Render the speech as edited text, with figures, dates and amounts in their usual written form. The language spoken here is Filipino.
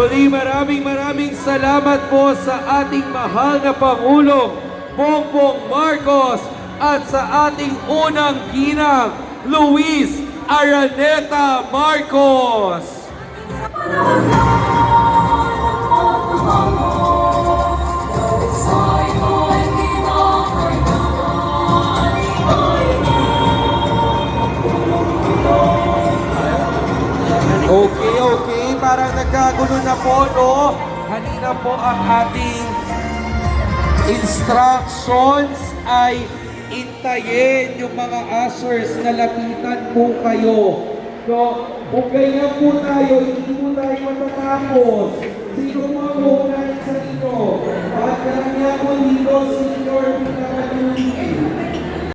muli maraming salamat po sa ating mahal na Pangulong Bongbong Marcos at sa ating unang ginang Luis Araneta Marcos. Okay, parang nagkagulo na po, no? Kanina po ang ating instructions ay intayin yung mga ushers na lapitan po kayo. So, kung ganyan po tayo, hindi po tayo matatapos. Sino po ang hunahin sa inyo? At karamihan po dito, senior pinakalunin.